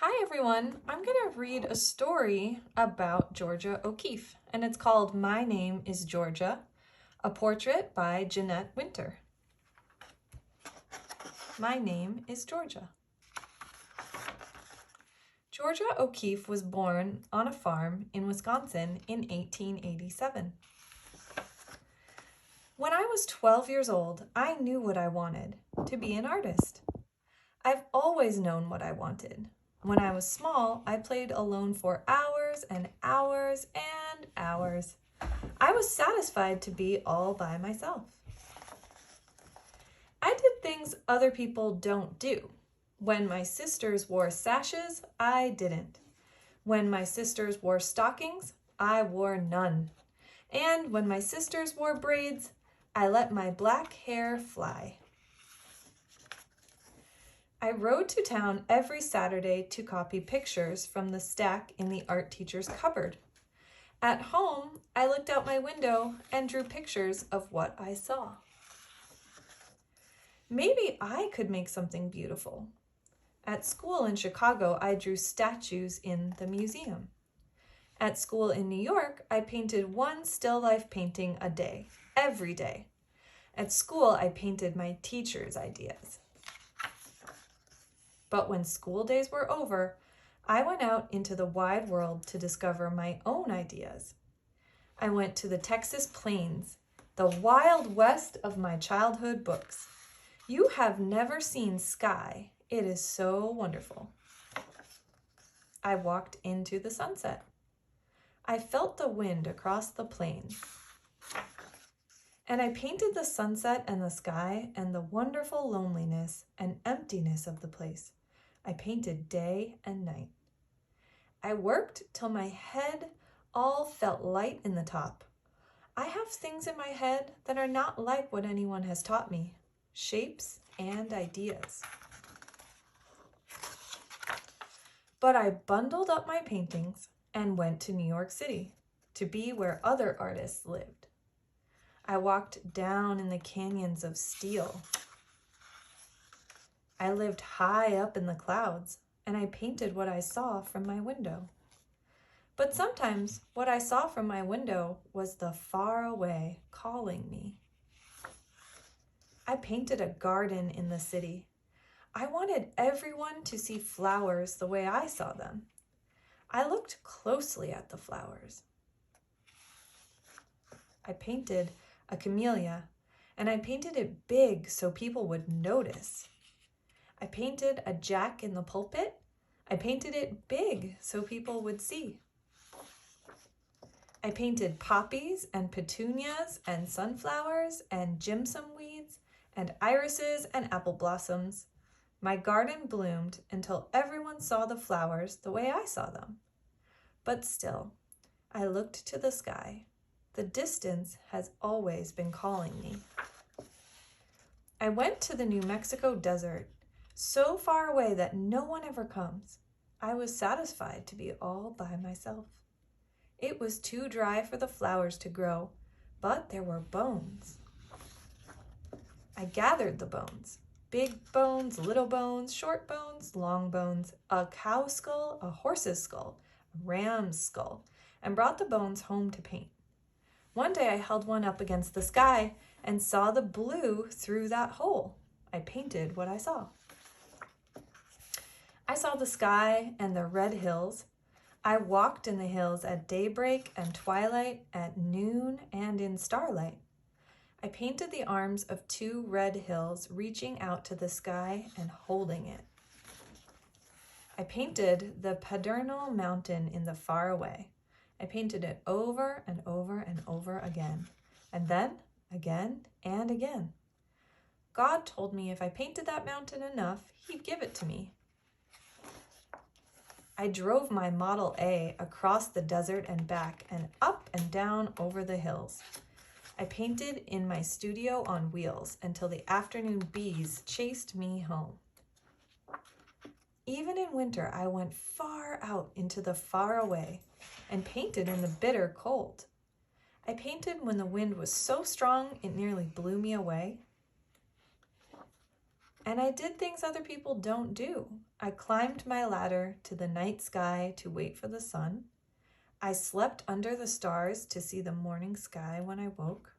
Hi everyone, I'm going to read a story about Georgia O'Keeffe, and it's called My Name is Georgia, a portrait by Jeanette Winter. My name is Georgia. Georgia O'Keeffe was born on a farm in Wisconsin in 1887. When I was 12 years old, I knew what I wanted, to be an artist. I've always known what I wanted. When I was small, I played alone for hours and hours and hours. I was satisfied to be all by myself. I did things other people don't do. When my sisters wore sashes, I didn't. When my sisters wore stockings, I wore none. And when my sisters wore braids, I let my black hair fly. I rode to town every Saturday to copy pictures from the stack in the art teacher's cupboard. At home, I looked out my window and drew pictures of what I saw. Maybe I could make something beautiful. At school in Chicago, I drew statues in the museum. At school in New York, I painted one still life painting a day, every day. At school, I painted my teacher's ideas. But when school days were over, I went out into the wide world to discover my own ideas. I went to the Texas plains, the wild west of my childhood books. You have never seen sky. It is so wonderful. I walked into the sunset. I felt the wind across the plains. And I painted the sunset and the sky and the wonderful loneliness and emptiness of the place. I painted day and night. I worked till my head all felt light in the top. I have things in my head that are not like what anyone has taught me, shapes and ideas. But I bundled up my paintings and went to New York City to be where other artists lived. I walked down in the canyons of steel. I lived high up in the clouds, and I painted what I saw from my window. But sometimes what I saw from my window was the far away calling me. I painted a garden in the city. I wanted everyone to see flowers the way I saw them. I looked closely at the flowers. I painted a camellia, and I painted it big so people would notice. I painted a jack in the pulpit. I painted it big so people would see. I painted poppies and petunias and sunflowers and jimson weeds and irises and apple blossoms. My garden bloomed until everyone saw the flowers the way I saw them. But still, I looked to the sky. The distance has always been calling me. I went to the New Mexico desert, so far away that no one ever comes. I was satisfied to be all by myself. It was too dry for the flowers to grow, but there were bones. I gathered the bones. Big bones, little bones, short bones, long bones, a cow skull, a horse's skull, a ram's skull, and brought the bones home to paint. One day I held one up against the sky and saw the blue through that hole. I painted what I saw. I saw the sky and the red hills. I walked in the hills at daybreak and twilight, at noon and in starlight. I painted the arms of two red hills reaching out to the sky and holding it. I painted the Pedernal Mountain in the far away. I painted it over and over and over again, and then again and again. God told me if I painted that mountain enough, he'd give it to me. I drove my Model A across the desert and back and up and down over the hills. I painted in my studio on wheels until the afternoon bees chased me home. Even in winter, I went far out into the far away and painted in the bitter cold. I painted when the wind was so strong it nearly blew me away. And I did things other people don't do. I climbed my ladder to the night sky to wait for the sun. I slept under the stars to see the morning sky when I woke.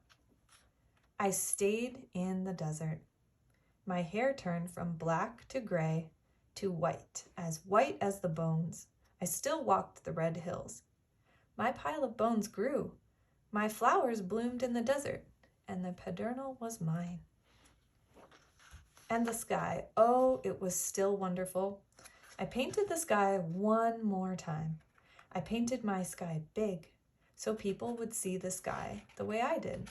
I stayed in the desert. My hair turned from black to gray to white as the bones. I still walked the red hills. My pile of bones grew. My flowers bloomed in the desert, and the pedernal was mine. And the sky, oh, it was still wonderful. I painted the sky one more time. I painted my sky big so people would see the sky the way I did.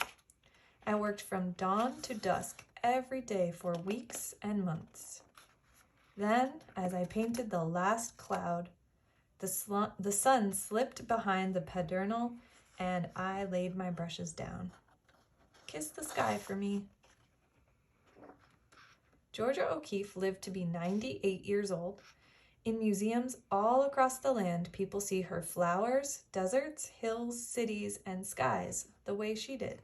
I worked from dawn to dusk every day for weeks and months. Then, as I painted the last cloud, the sun slipped behind the pedernal and I laid my brushes down. Kiss the sky for me. Georgia O'Keeffe lived to be 98 years old. In museums all across the land, people see her flowers, deserts, hills, cities, and skies the way she did.